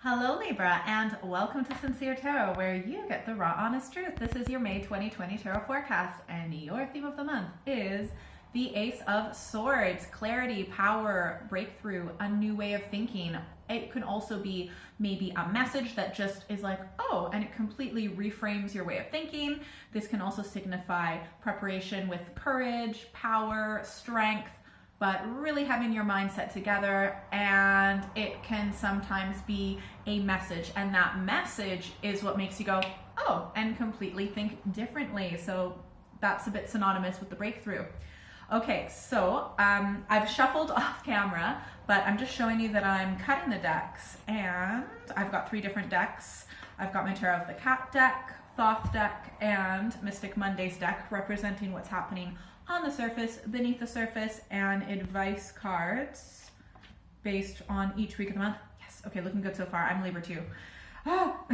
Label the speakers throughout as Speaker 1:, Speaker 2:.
Speaker 1: Hello Libra, and welcome to Sincere Tarot, where you get the raw, honest truth. This is your May 2020 Tarot forecast, and your theme of the month is the Ace of Swords. Clarity, power, breakthrough, a new way of thinking. It can also be maybe a message that just is like, oh, and it completely reframes your way of thinking. This can also signify preparation with courage, power, strength, but really having your mindset together. And it can sometimes be a message, and that message is what makes you go, oh, and completely think differently. So that's a bit synonymous with the breakthrough. Okay, so I've shuffled off camera, but I'm just showing you that I'm cutting the decks, and I've got 3 different decks. I've got my Tarot of the Cat deck, Thoth deck, and Mystic Mondays deck, representing what's happening on the surface, beneath the surface, and advice cards based on each week of the month. Yes, okay, looking good so far. I'm Libra too. Oh.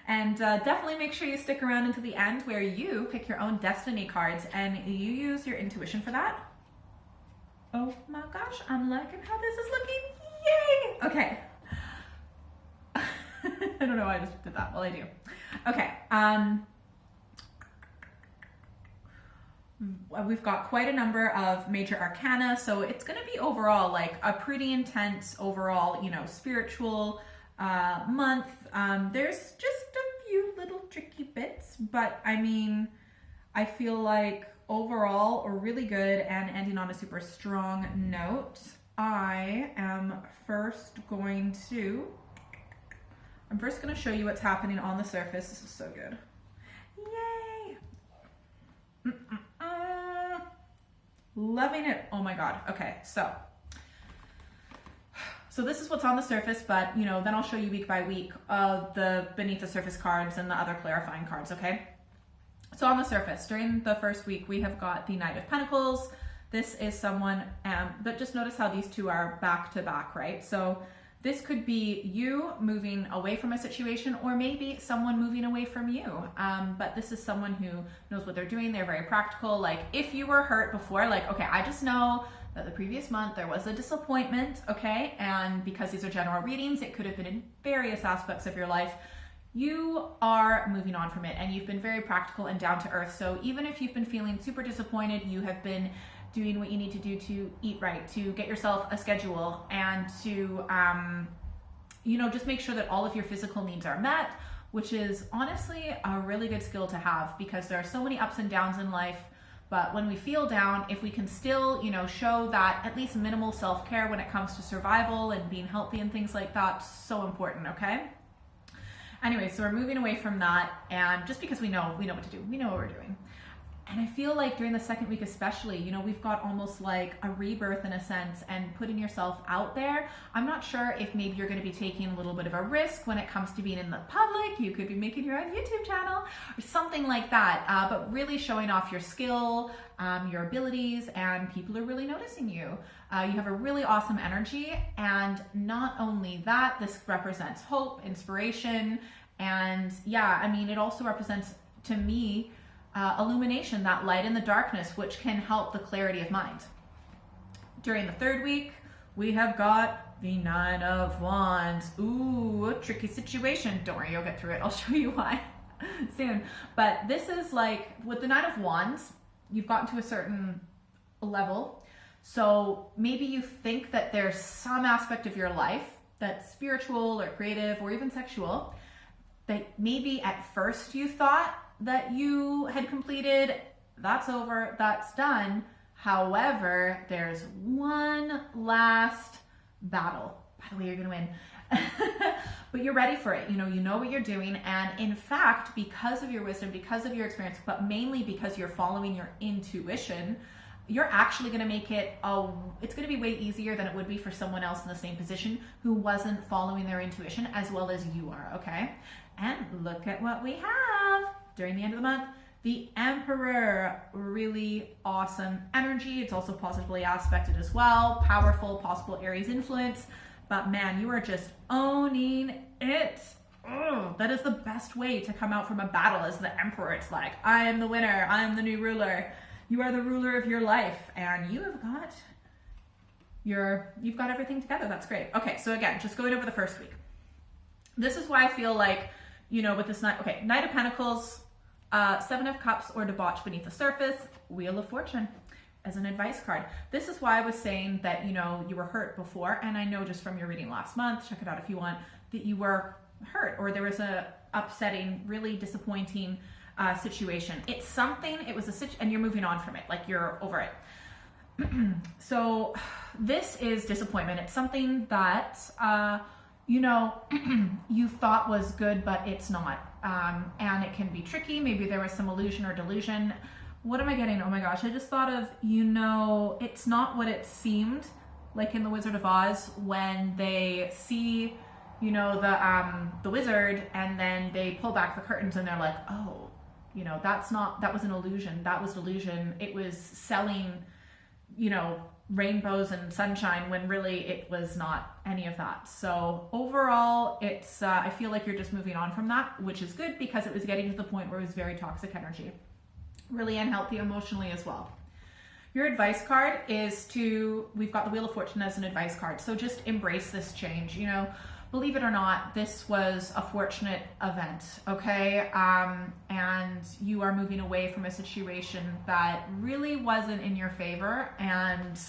Speaker 1: And definitely make sure you stick around until the end, where you pick your own destiny cards and you use your intuition for that. Oh my gosh, I'm liking how this is looking. Yay! Okay. I don't know why I just did that. Well, I do. Okay. We've got quite a number of major arcana, so it's going to be overall like a pretty intense overall, spiritual month. There's just a few little tricky bits, but I mean, I feel like overall really good and ending on a super strong note. I'm first going to show you what's happening on the surface. This is so good. Yay! Loving it. Oh my God. Okay, so this is what's on the surface, but then I'll show you week by week the beneath the surface cards and the other clarifying cards, okay? So on the surface, during the first week, we have got the Knight of Pentacles. This is someone, but just notice how these two are back to back, right? So this could be you moving away from a situation, or maybe someone moving away from you. But this is someone who knows what they're doing. They're very practical. Like if you were hurt before, like, okay, I just know that the previous month there was a disappointment, okay? And because these are general readings, it could have been in various aspects of your life. You are moving on from it, and you've been very practical and down to earth. So even if you've been feeling super disappointed, you have been doing what you need to do to eat right, to get yourself a schedule, and to, just make sure that all of your physical needs are met, which is honestly a really good skill to have, because there are so many ups and downs in life. But when we feel down, if we can still, show that at least minimal self-care when it comes to survival and being healthy and things like that, so important, okay? Anyway, so we're moving away from that, and just because we know what to do, we know what we're doing. And I feel like during the second week especially, we've got almost like a rebirth in a sense, and putting yourself out there. I'm not sure if maybe you're going to be taking a little bit of a risk when it comes to being in the public. You could be making your own YouTube channel or something like that, but really showing off your skill, your abilities, and people are really noticing you. You have a really awesome energy, and not only that, this represents hope, inspiration, and it also represents, to me, illumination, that light in the darkness, which can help the clarity of mind. During the third week, we have got the 9 of Wands. Ooh, a tricky situation. Don't worry, you'll get through it. I'll show you why soon. But this is like, with the 9 of Wands, you've gotten to a certain level. So maybe you think that there's some aspect of your life that's spiritual or creative or even sexual that maybe at first you thought that you had completed. That's over, that's done. However, there's one last battle. By the way, you're gonna win. But you're ready for it. You know what you're doing. And in fact, because of your wisdom, because of your experience, but mainly because you're following your intuition, you're actually gonna make it, it's gonna be way easier than it would be for someone else in the same position who wasn't following their intuition as well as you are, okay? And look at what we have. During the end of the month, the Emperor, really awesome energy. It's also positively aspected as well. Powerful, possible Aries influence. But man, you are just owning it. Oh, that is the best way to come out from a battle as the Emperor. It's like, I am the winner. I am the new ruler. You are the ruler of your life. And you have got you've got everything together. That's great. Okay, so again, just going over the first week. This is why I feel like, you know, with this Knight of Pentacles, Seven of Cups, or Debauch beneath the surface, Wheel of Fortune as an advice card. This is why I was saying that, you know, you were hurt before, and I know just from your reading last month, check it out if you want, that you were hurt, or there was a upsetting, really disappointing situation. It's something, it was a situation, and you're moving on from it, like you're over it. So this is disappointment. It's something that, you know, you thought was good, but it's not. And it can be tricky. Maybe there was some illusion or delusion. What am I getting? Oh my gosh, I just thought of, you know, it's not what it seemed, like in The Wizard of Oz, when they see, you know, the wizard, and then they pull back the curtains and they're like, oh, you know, that was an illusion. That was delusion. It was selling, you know, rainbows and sunshine, when really it was not any of that. So overall, it's I feel like you're just moving on from that, which is good, because it was getting to the point where it was very toxic energy, really unhealthy emotionally as well. Your advice card is we've got the Wheel of Fortune as an advice card. So just embrace this change. You know, believe it or not, this was a fortunate event, okay? And you are moving away from a situation that really wasn't in your favor. And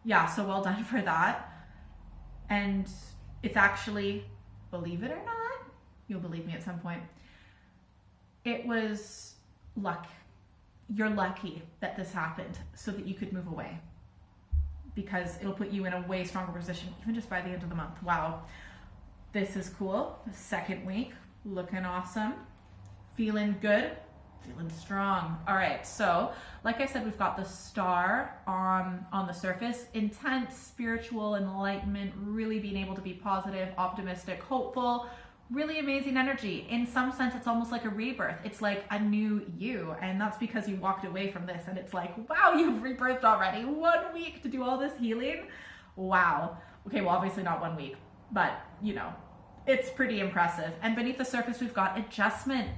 Speaker 1: yeah, so well done for that. And it's actually, believe it or not, you'll believe me at some point, it was luck. You're lucky that this happened so that you could move away, because it'll put you in a way stronger position, even just by the end of the month. Wow, this is cool. The second week, looking awesome, feeling good, feeling strong. All right, so like I said, we've got the Star on the surface, intense spiritual enlightenment, really being able to be positive, optimistic, hopeful, really amazing energy. In some sense, it's almost like a rebirth. It's like a new you, and that's because you walked away from this, and it's like, wow, you've rebirthed already. 1 week to do all this healing. Wow. Okay, well, obviously not 1 week, but you know, it's pretty impressive. And beneath the surface, we've got adjustment,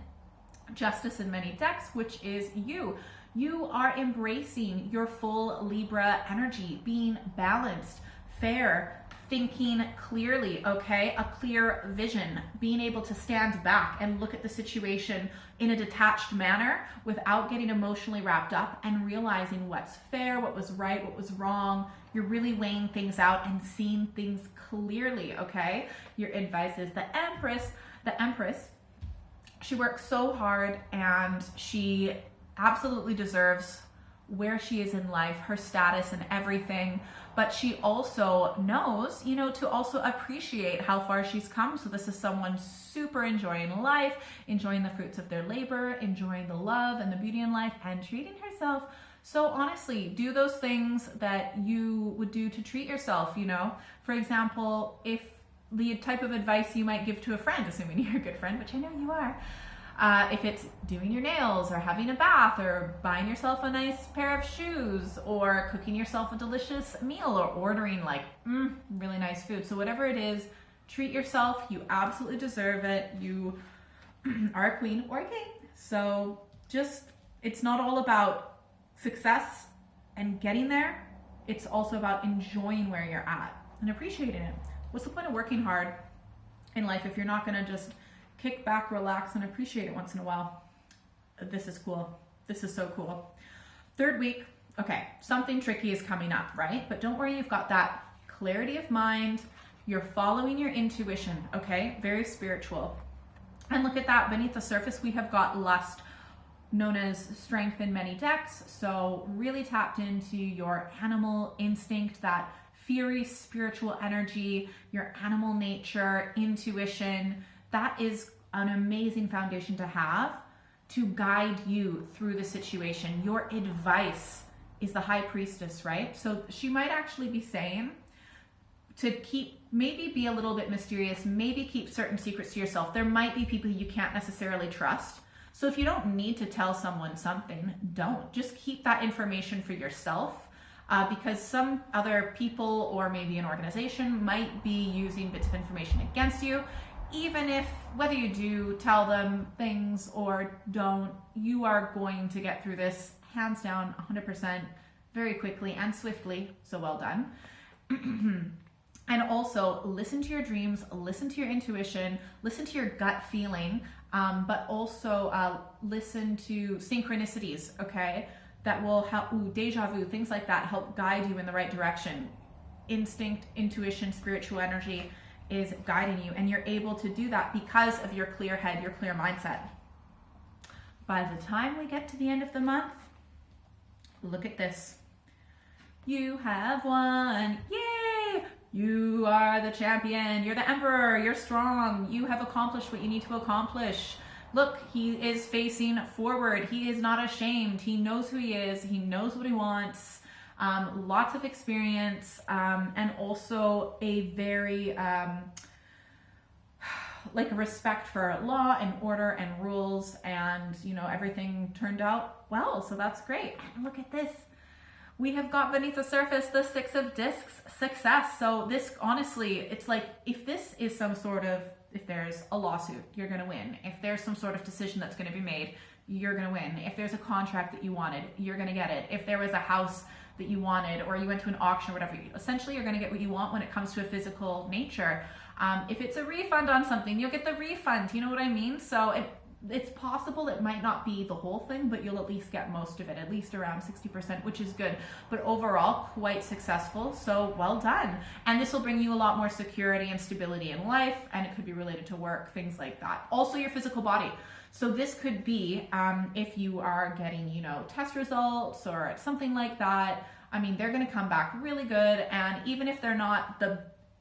Speaker 1: justice in many decks, which is you. You are embracing your full Libra energy, being balanced, fair, thinking clearly, okay? A clear vision, being able to stand back and look at the situation in a detached manner without getting emotionally wrapped up, and realizing what's fair, what was right, what was wrong. You're really weighing things out and seeing things clearly, okay? Your advice is the Empress. The Empress, she works so hard, and she absolutely deserves where she is in life, her status and everything, but she also knows, you know, to also appreciate how far she's come. So this is someone super enjoying life, enjoying the fruits of their labor, enjoying the love and the beauty in life, and treating herself. So honestly, do those things that you would do to treat yourself, you know? For example, if the type of advice you might give to a friend, assuming you're a good friend, which I know you are, if it's doing your nails, or having a bath, or buying yourself a nice pair of shoes, or cooking yourself a delicious meal, or ordering like really nice food. So whatever it is, treat yourself. You absolutely deserve it. You are a queen or a king. So just, it's not all about success and getting there. It's also about enjoying where you're at and appreciating it. What's the point of working hard in life if you're not going to just kick back, relax, and appreciate it once in a while? This is cool. This is so cool. Third week, okay, something tricky is coming up, right? But don't worry, you've got that clarity of mind. You're following your intuition, okay? Very spiritual. And look at that, beneath the surface, we have got lust, known as strength in many decks. So really tapped into your animal instinct, that fiery spiritual energy, your animal nature, intuition. That is an amazing foundation to have to guide you through the situation. Your advice is the High Priestess, right? So she might actually be saying to maybe be a little bit mysterious, maybe keep certain secrets to yourself. There might be people you can't necessarily trust. So if you don't need to tell someone something, don't. Just keep that information for yourself. Because some other people, or maybe an organization, might be using bits of information against you. Even if, whether you do tell them things or don't, you are going to get through this hands down 100% very quickly and swiftly. So well done. And also listen to your dreams, listen to your intuition, listen to your gut feeling, but also listen to synchronicities, okay? That will help, deja vu, things like that, help guide you in the right direction. Instinct, intuition, spiritual energy is guiding you, and you're able to do that because of your clear head, your clear mindset. By the time we get to the end of the month, look at this. You have won. Yay! You are the champion. You're the emperor. You're strong. You have accomplished what you need to accomplish. Look, he is facing forward. He is not ashamed. He knows who he is. He knows what he wants. Lots of experience, and also a very like a respect for law and order and rules, and you know, everything turned out well, so that's great. And look at this. We have got beneath the surface the 6 of discs, success. So this, honestly, it's like, if this is some sort of, if there's a lawsuit, you're going to win. If there's some sort of decision that's going to be made, you're going to win. If there's a contract that you wanted, you're going to get it. If there was a house that you wanted, or you went to an auction or whatever, essentially you're going to get what you want when it comes to a physical nature. If it's a refund on something, you'll get the refund. You know what I mean? So it's possible it might not be the whole thing, but you'll at least get most of it, at least around 60%, which is good. But overall, quite successful. So well done. And this will bring you a lot more security and stability in life, and it could be related to work, things like that. Also your physical body. So this could be if you are getting, you know, test results or something like that. I mean, they're going to come back really good. And even if they're not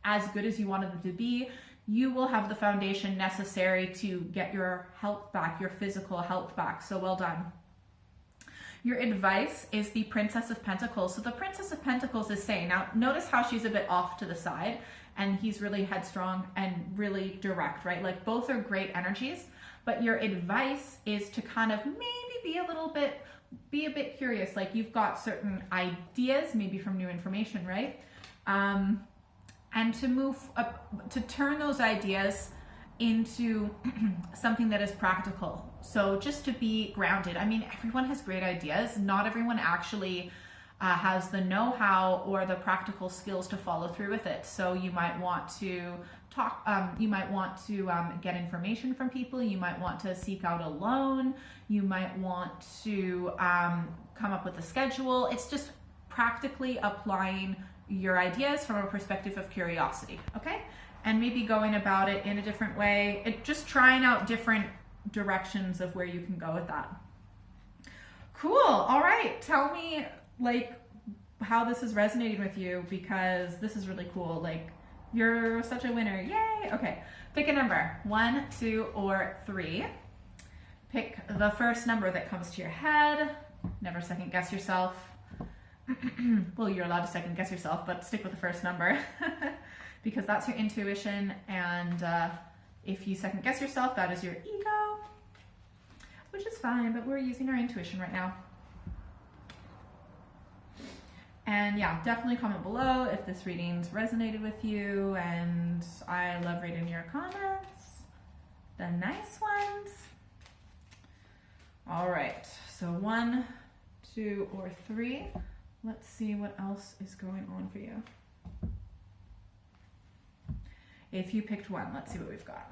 Speaker 1: as good as you wanted them to be, you will have the foundation necessary to get your health back, your physical health back. So well done. Your advice is the Princess of Pentacles. So the Princess of Pentacles is saying, now notice how she's a bit off to the side, and he's really headstrong and really direct, right? Like both are great energies, but your advice is to kind of maybe be a bit curious. Like you've got certain ideas, maybe from new information, right? And to move up, to turn those ideas into something that is practical. So just to be grounded. I mean, everyone has great ideas. Not everyone actually has the know-how or the practical skills to follow through with it. So you might want to talk, you might want to get information from people. You might want to seek out a loan. You might want to come up with a schedule. It's just practically applying your ideas from a perspective of curiosity, okay? And maybe going about it in a different way, just trying out different directions of where you can go with that. Cool, all right, tell me like how this is resonating with you, because this is really cool. Like, you're such a winner, yay! Okay, pick a number, 1, 2, or 3. Pick the first number that comes to your head. Never second guess yourself. Well, you're allowed to second guess yourself, but stick with the first number because that's your intuition. And if you second guess yourself, that is your ego, which is fine, but we're using our intuition right now. And yeah, definitely comment below if this reading's resonated with you. And I love reading your comments, the nice ones. All right, so 1, 2, or 3. Let's see what else is going on for you. If you picked 1, let's see what we've got.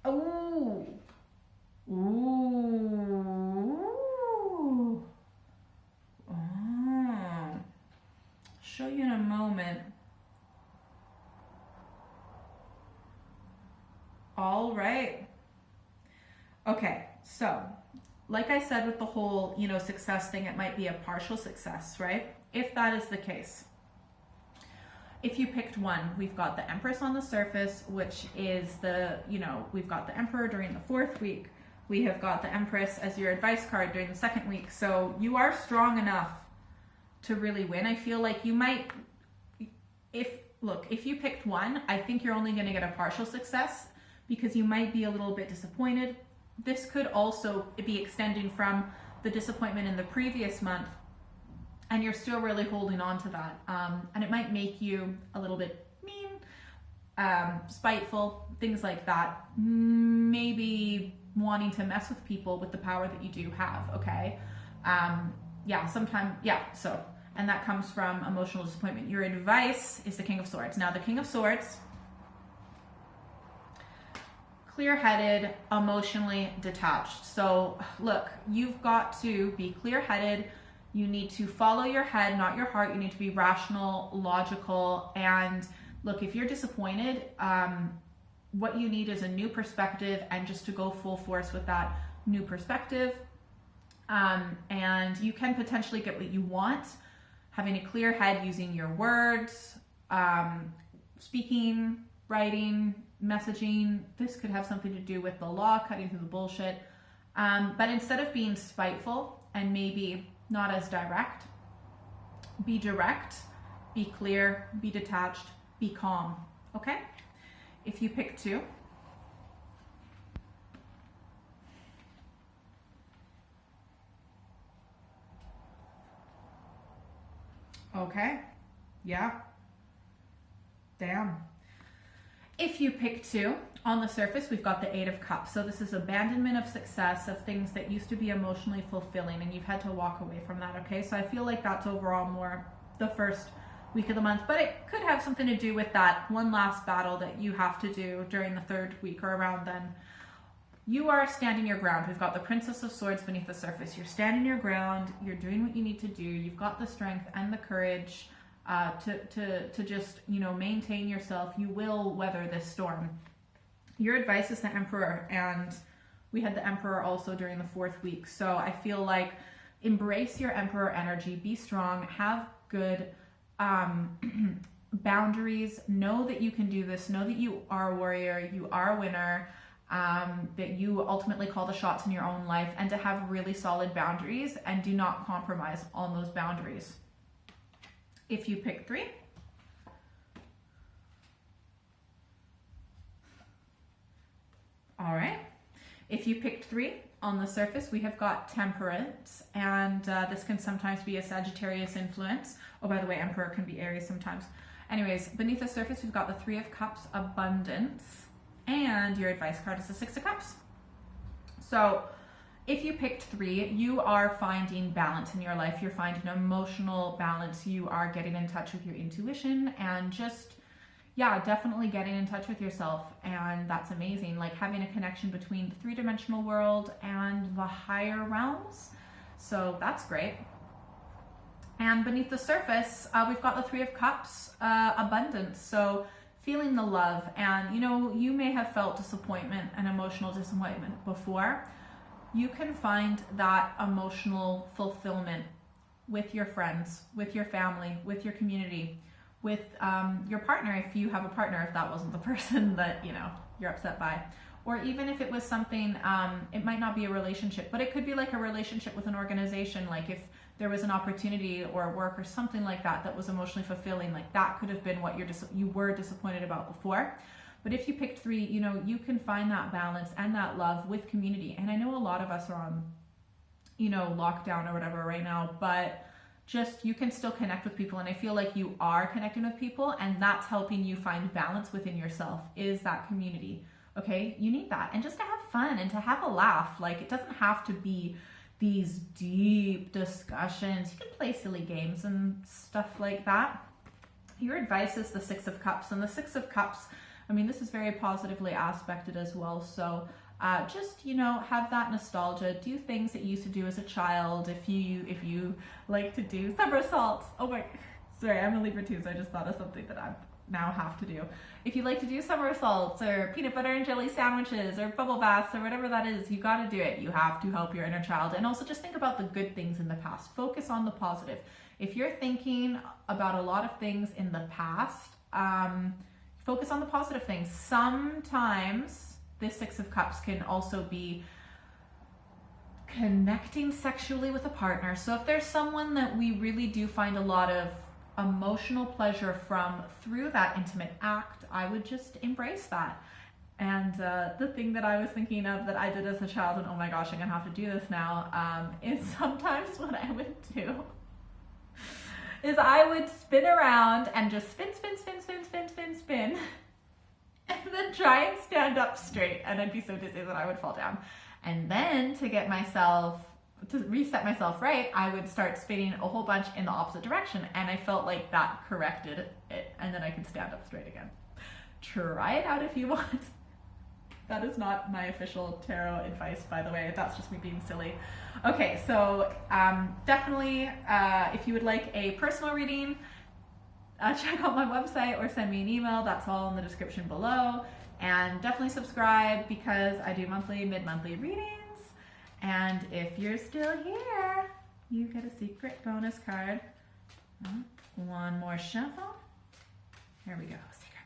Speaker 1: Oh, ooh, oh. Show you in a moment. All right. Okay, so like I said with the whole, you know, success thing, it might be a partial success, right? If that is the case. If you picked 1, we've got the Empress on the surface, which is the, you know, we've got the Emperor during the 4th week. We have got the Empress as your advice card during the 2nd week. So you are strong enough to really win. I feel like you might, if you picked 1, I think you're only going to get a partial success because you might be a little bit disappointed. This could also be extending from the disappointment in the previous month, and you're still really holding on to that. And it might make you a little bit mean, spiteful, things like that. Maybe wanting to mess with people with the power that you do have, okay? So, and that comes from emotional disappointment. Your advice is the King of Swords. Now, the King of Swords, clear-headed, emotionally detached. So look, you've got to be clear-headed. You need to follow your head, not your heart. You need to be rational, logical, and look, if you're disappointed, what you need is a new perspective, and just to go full force with that new perspective. And you can potentially get what you want, having a clear head, using your words, speaking, writing, messaging. This could have something to do with the law, cutting through the bullshit. But instead of being spiteful and maybe not as direct, be clear, be detached, be calm, okay? If you pick 2, okay, yeah, damn. If you pick 2, on the surface, we've got the 8 of Cups. So this is abandonment of success, of things that used to be emotionally fulfilling, and you've had to walk away from that, okay? So I feel like that's overall more the first week of the month, but it could have something to do with that one last battle that you have to do during the 3rd week or around then. You are standing your ground. We've got the Princess of Swords beneath the surface. You're standing your ground. You're doing what you need to do. You've got the strength and the courage to just, maintain yourself. You will weather this storm. Your advice is the Emperor, and we had the Emperor also during the 4th week. So I feel like embrace your Emperor energy. Be strong. Have good boundaries. Know that you can do this. Know that you are a warrior. You are a winner. That you ultimately call the shots in your own life, and to have really solid boundaries and do not compromise on those boundaries. If you pick 3, all right. If you picked 3, on the surface, we have got Temperance, and this can sometimes be a Sagittarius influence. Oh, by the way, Emperor can be Aries sometimes. Anyways, beneath the surface, we've got the 3 of Cups, Abundance, and your advice card is the 6 of Cups. So if you picked 3, you are finding balance in your life. You're finding emotional balance. You are getting in touch with your intuition and just, definitely getting in touch with yourself. And that's amazing. Like having a connection between the 3-dimensional world and the higher realms. So that's great. And beneath the surface, we've got the 3 of Cups, Abundance. So feeling the love. And, you may have felt disappointment and emotional disappointment before. You can find that emotional fulfillment with your friends, with your family, with your community, with your partner, if you have a partner, if that wasn't the person that, you're upset by. Or even if it was something, it might not be a relationship, but it could be like a relationship with an organization. Like if there was an opportunity or work or something like that that was emotionally fulfilling, like that could have been what you were disappointed about before. But if you picked 3, you can find that balance and that love with community. And I know a lot of us are on, lockdown or whatever right now, but just you can still connect with people. And I feel like you are connecting with people, and that's helping you find balance within yourself, is that community. Okay, you need that. And just to have fun and to have a laugh. Like it doesn't have to be these deep discussions. You can play silly games and stuff like that. Your advice is the 6 of Cups, and the 6 of Cups, this is very positively aspected as well. So just, have that nostalgia. Do things that you used to do as a child. If you like to do somersaults. Oh my, sorry, I'm a Libra too, so I just thought of something that I now have to do. If you like to do somersaults or peanut butter and jelly sandwiches or bubble baths or whatever that is, you got to do it. You have to help your inner child. And also just think about the good things in the past. Focus on the positive. If you're thinking about a lot of things in the past, focus on the positive things. Sometimes this 6 of Cups can also be connecting sexually with a partner. So if there's someone that we really do find a lot of emotional pleasure from through that intimate act, I would just embrace that. And the thing that I was thinking of that I did as a child, and oh my gosh, I'm gonna have to do this now, is sometimes what I would do is I would spin around and just spin, and then try and stand up straight, and I'd be so dizzy that I would fall down. And then to get myself to reset myself right, I would start spinning a whole bunch in the opposite direction, and I felt like that corrected it, and then I could stand up straight again. Try it out if you want. That is not my official tarot advice, by the way. That's just me being silly. Okay, so definitely, if you would like a personal reading, check out my website or send me an email. That's all in the description below. And definitely subscribe because I do monthly, mid-monthly readings. And if you're still here, you get a secret bonus card. One more shuffle. Here we go. Secret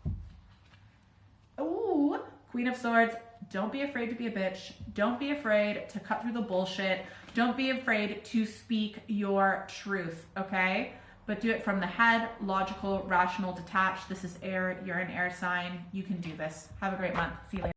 Speaker 1: bonus card. Ooh, Queen of Swords. Don't be afraid to be a bitch. Don't be afraid to cut through the bullshit. Don't be afraid to speak your truth, okay? But do it from the head, logical, rational, detached. This is air. You're an air sign. You can do this. Have a great month. See you later.